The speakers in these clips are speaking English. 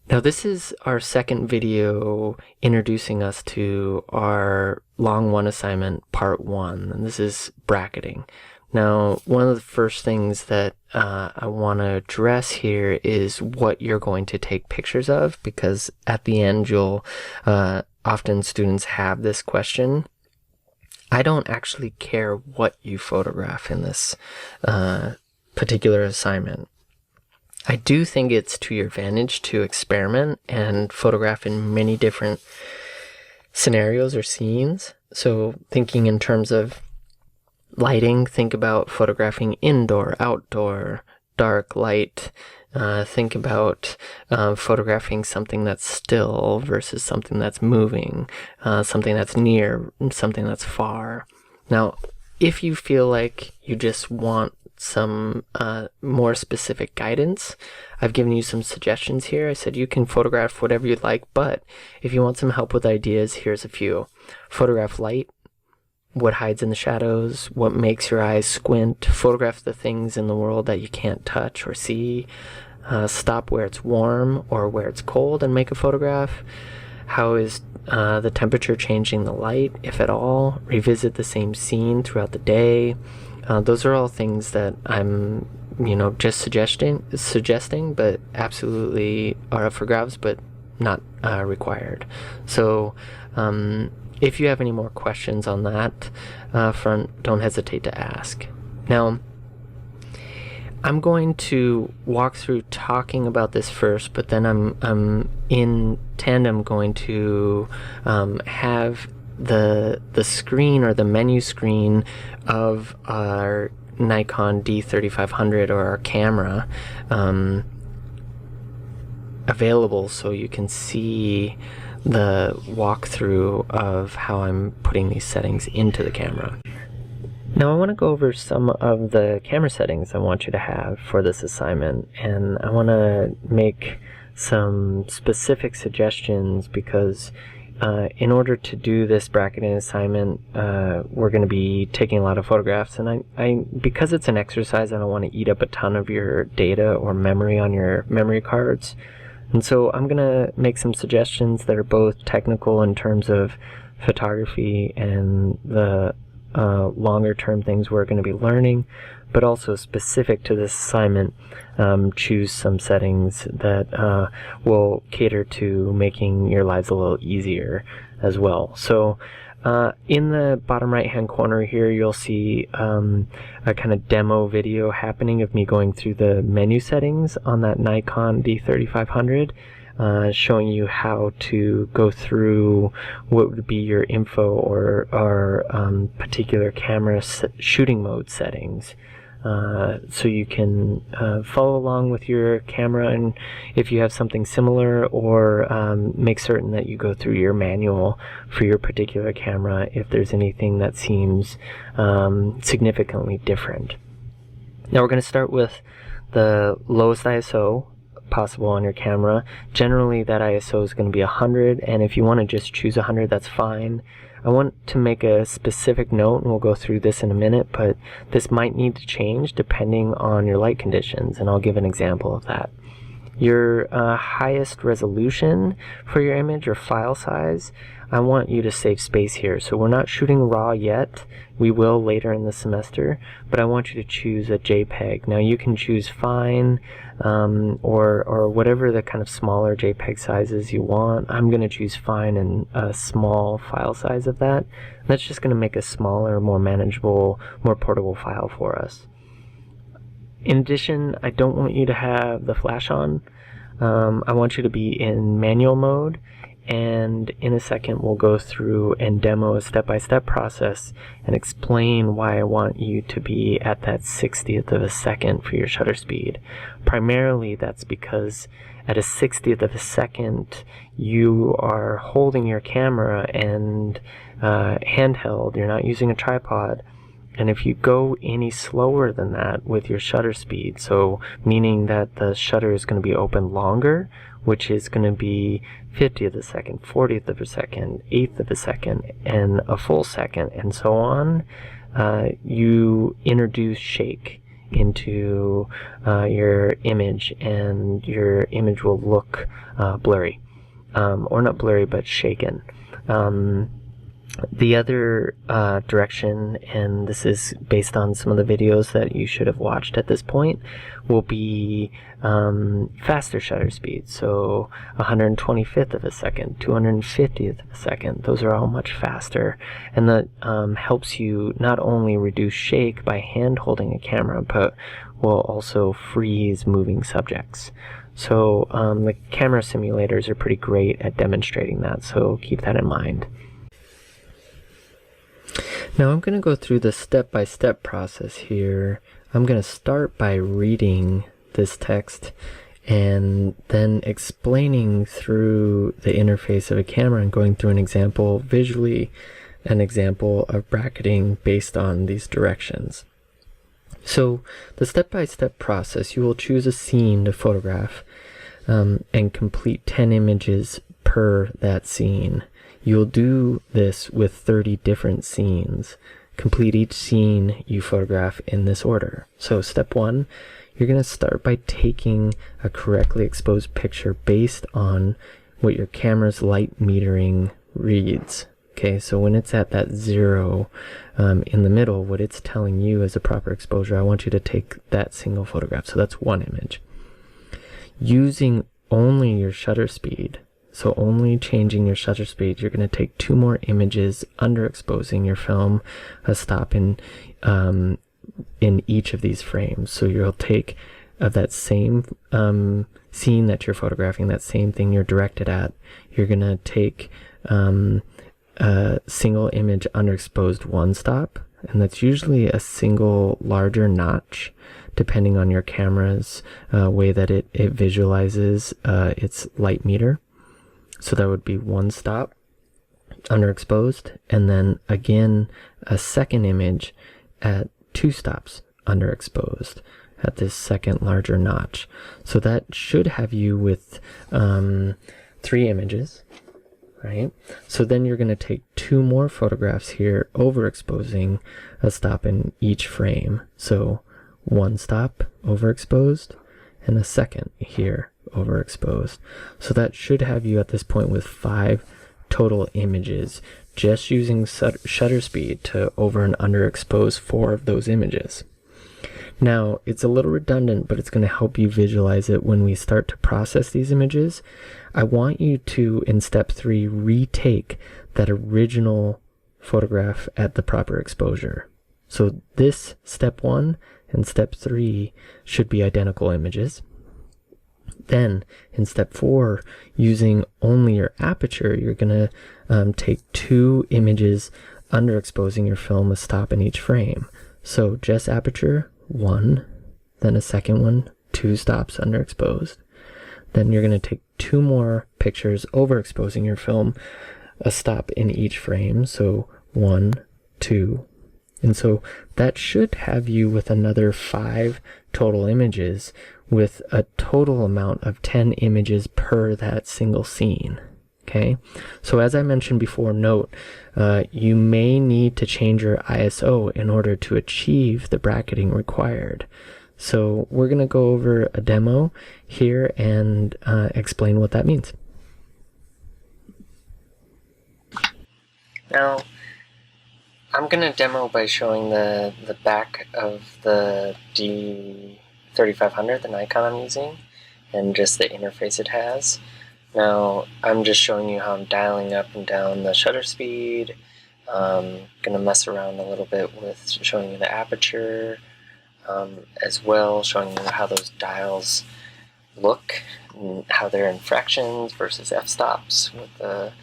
Now this is our second video introducing us to our Long 1 assignment, part 1, and this is bracketing. Now, one of the first things that I want to address here is what you're going to take pictures of, because at the end you'll, often students have this question. I don't actually care what you photograph in this particular assignment. I do think it's to your advantage to experiment and photograph in many different scenarios or scenes. So thinking in terms of lighting, think about photographing indoor, outdoor, dark, light. Think about photographing something that's still versus something that's moving, something that's near, something that's far. Now, if you feel like you just want some more specific guidance, I've given you some suggestions here. I said you can photograph whatever you'd like, but if you want some help with ideas, here's a few. Photograph light, what hides in the shadows, what makes your eyes squint, photograph the things in the world that you can't touch or see, stop where it's warm or where it's cold and make a photograph. How is the temperature changing the light, if at all? Revisit the same scene throughout the day. Those are all things that I'm, just suggesting, but absolutely are up for grabs, but not required. So, if you have any more questions on that front, don't hesitate to ask. Now, I'm going to walk through talking about this first, but then I'm in tandem going to have the screen or the menu screen of our Nikon D3500 or our camera available, so you can see the walkthrough of how I'm putting these settings into the camera. Now I want to go over some of the camera settings I want you to have for this assignment, and I want to make some specific suggestions because in order to do this bracketing assignment, we're going to be taking a lot of photographs, and because it's an exercise, I don't want to eat up a ton of your data or memory on your memory cards. And so I'm going to make some suggestions that are both technical in terms of photography and the longer term things we're going to be learning, but also specific to this assignment. Choose some settings that will cater to making your lives a little easier as well. So in the bottom right hand corner here, you'll see a kind of demo video happening of me going through the menu settings on that Nikon D3500, showing you how to go through what would be your info or particular camera shooting mode settings. So you can follow along with your camera, and if you have something similar, or make certain that you go through your manual for your particular camera if there's anything that seems significantly different. Now we're going to start with the lowest ISO possible on your camera. Generally that ISO is going to be 100, and if you want to just choose 100, that's fine. I want to make a specific note, and we'll go through this in a minute, but this might need to change depending on your light conditions, and I'll give an example of that. Your highest resolution for your image or file size, I want you to save space here. So we're not shooting RAW yet. We will later in the semester, but I want you to choose a JPEG. Now you can choose fine or whatever the kind of smaller JPEG sizes you want. I'm going to choose fine and a small file size of that. That's just going to make a smaller, more manageable, more portable file for us. In addition, I don't want you to have the flash on. I want you to be in manual mode, and in a second we'll go through and demo a step-by-step process and explain why I want you to be at that 60th of a second for your shutter speed. Primarily that's because at a 60th of a second you are holding your camera and handheld, you're not using a tripod. And if you go any slower than that with your shutter speed, so meaning that the shutter is going to be open longer, which is going to be 50th of a second, 40th of a second, 1/8 of a second, and a full second, and so on, you introduce shake into your image, and your image will look blurry, or not blurry, but shaken. The other direction, and this is based on some of the videos that you should have watched at this point, will be faster shutter speed. So 125th of a second, 250th of a second. Those are all much faster, and that helps you not only reduce shake by hand holding a camera, but will also freeze moving subjects. So the camera simulators are pretty great at demonstrating that, so keep that in mind. Now I'm going to go through the step-by-step process here. I'm going to start by reading this text and then explaining through the interface of a camera and going through an example visually, an example of bracketing based on these directions. So the step-by-step process, you will choose a scene to photograph and complete 10 images per that scene. You'll do this with 30 different scenes. Complete each scene you photograph in this order. So step 1, you're going to start by taking a correctly exposed picture based on what your camera's light metering reads. Okay, so when it's at that 0 in the middle, what it's telling you is a proper exposure. I want you to take that single photograph. So that's one image. Using only your shutter speed, so only changing your shutter speed, you're going to take 2 more images underexposing your film, a stop in each of these frames. So you'll take that same scene that you're photographing, that same thing you're directed at, you're going to take a single image underexposed 1 stop, and that's usually a single larger notch depending on your camera's way that it visualizes its light meter. So that would be 1 stop underexposed, and then again a second image at 2 stops underexposed at this second larger notch. So that should have you with 3 images, right? So then you're going to take 2 more photographs here, overexposing a stop in each frame. So 1 stop overexposed, and a second here overexposed. So that should have you at this point with 5 total images, just using shutter speed to over and underexpose 4 of those images. Now, it's a little redundant, but it's going to help you visualize it when we start to process these images. I want you to, in step 3, retake that original photograph at the proper exposure. So this step 1 and step 3 should be identical images. Then in step 4, using only your aperture, you're going to take 2 images underexposing your film, a stop in each frame. So just aperture, 1, then a second one, 2 stops underexposed. Then you're going to take 2 more pictures overexposing your film, a stop in each frame. So 1, 2. And so that should have you with another 5 total images, with a total amount of 10 images per that single scene. Okay, so as I mentioned before, note, you may need to change your ISO in order to achieve the bracketing required. So we're going to go over a demo here and explain what that means. Now, I'm going to demo by showing the back of the D3500, the Nikon I'm using, and just the interface it has. Now, I'm just showing you how I'm dialing up and down the shutter speed. Going to mess around a little bit with showing you the aperture as well, showing you how those dials look, and how they're in fractions versus f-stops with the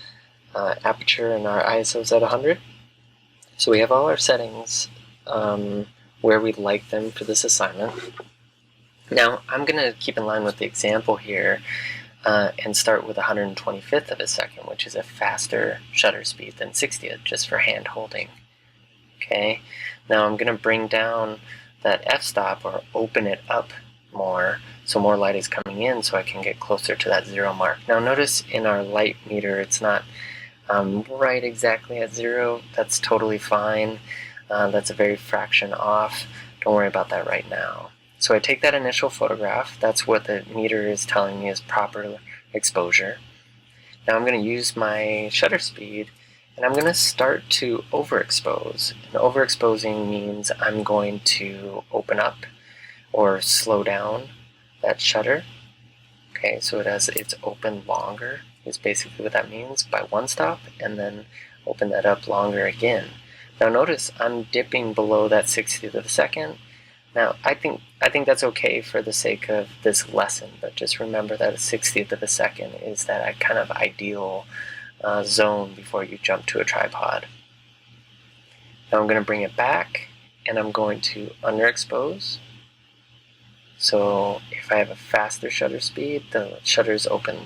aperture and our ISOs at 100. So we have all our settings where we'd like them for this assignment. Now, I'm going to keep in line with the example here and start with 125th of a second, which is a faster shutter speed than 60th, just for hand holding. Okay, now I'm going to bring down that f-stop, or open it up more, so more light is coming in, so I can get closer to that 0 mark. Now notice in our light meter, it's not right exactly at 0. That's totally fine. That's a very fraction off. Don't worry about that right now. So I take that initial photograph. That's what the meter is telling me is proper exposure. Now I'm going to use my shutter speed, and I'm going to start to overexpose. And overexposing means I'm going to open up or slow down that shutter. Okay, so it's open longer is basically what that means, by one stop, and then open that up longer again. Now notice I'm dipping below that 60th of a second. Now I think that's okay for the sake of this lesson, but just remember that a 60th of a second is that kind of ideal zone before you jump to a tripod. Now I'm going to bring it back, and I'm going to underexpose. So if I have a faster shutter speed, the shutters open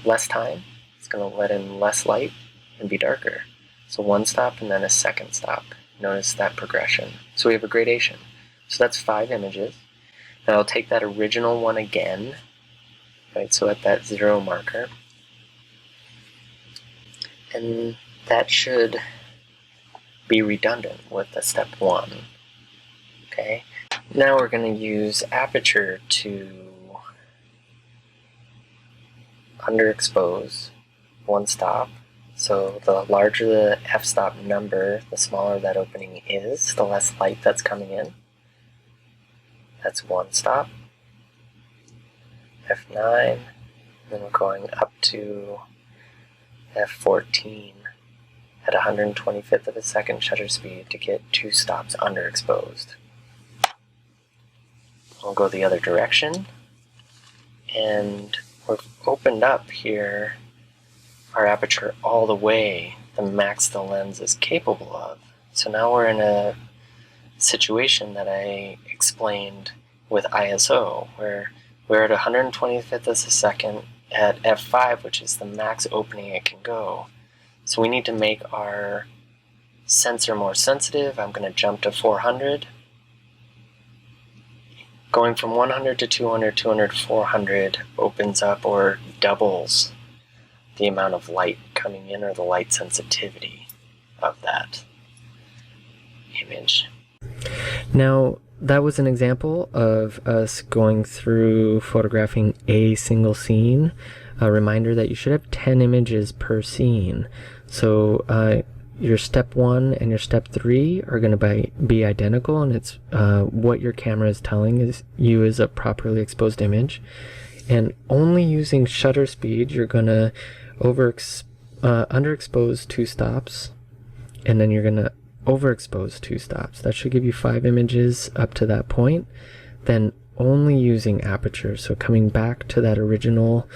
less time. It's going to let in less light and be darker. So one stop and then a second stop. Notice that progression. So we have a gradation. So that's 5 images. Now I'll take that original one again, right? So at that 0 marker, and that should be redundant with the step 1. Okay. Now we're going to use aperture to underexpose one stop. So the larger the f-stop number, the smaller that opening is, the less light that's coming in. That's one stop. F9, then we're going up to F14 at 125th of a second shutter speed to get 2 stops underexposed. We'll go the other direction, and we've opened up here our aperture all the way, the max the lens is capable of. So now we're in a situation that I explained with ISO, where we're at 125th of a second at f5, which is the max opening it can go. So we need to make our sensor more sensitive. I'm going to jump to 400. Going from 100 to 200, 200 to 400 opens up or doubles the amount of light coming in, or the light sensitivity of that image. Now, that was an example of us going through photographing a single scene. A reminder that you should have 10 images per scene. So your step 1 and your step 3 are going to be identical, and it's what your camera is telling you is a properly exposed image. And only using shutter speed, you're going to underexpose 2 stops, and then you're going to overexpose 2 stops. That should give you 5 images up to that point. Then only using aperture, so coming back to that original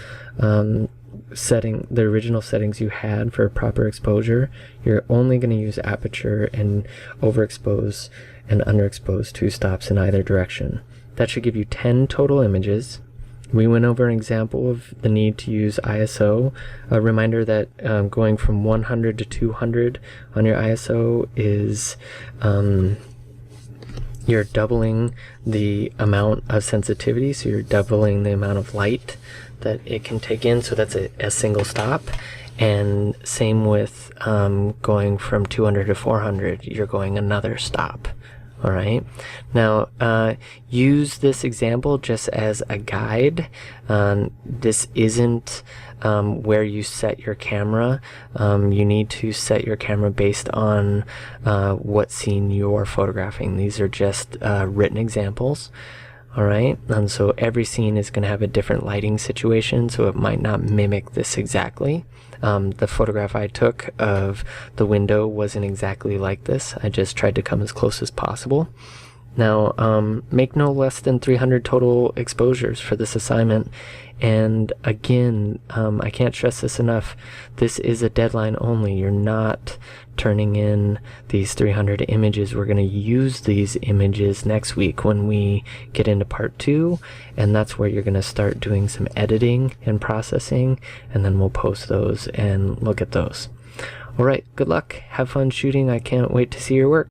setting, the original settings you had for proper exposure, you're only going to use aperture and overexpose and underexpose 2 stops in either direction. That should give you 10 total images. We went over an example of the need to use ISO. A reminder that going from 100 to 200 on your ISO is you're doubling the amount of sensitivity, so you're doubling the amount of light that it can take in, so that's a single stop. And same with going from 200 to 400, you're going another stop. All right. Now, use this example just as a guide. This isn't where you set your camera. You need to set your camera based on what scene you're photographing. These are just written examples. All right. And so every scene is going to have a different lighting situation, so it might not mimic this exactly. The photograph I took of the window wasn't exactly like this. I just tried to come as close as possible. Now, make no less than 300 total exposures for this assignment. And again, I can't stress this enough. This is a deadline only. You're not turning in these 300 images. We're going to use these images next week when we get into part 2, and that's where you're going to start doing some editing and processing, and then we'll post those and look at those. All right, good luck. Have fun shooting. I can't wait to see your work.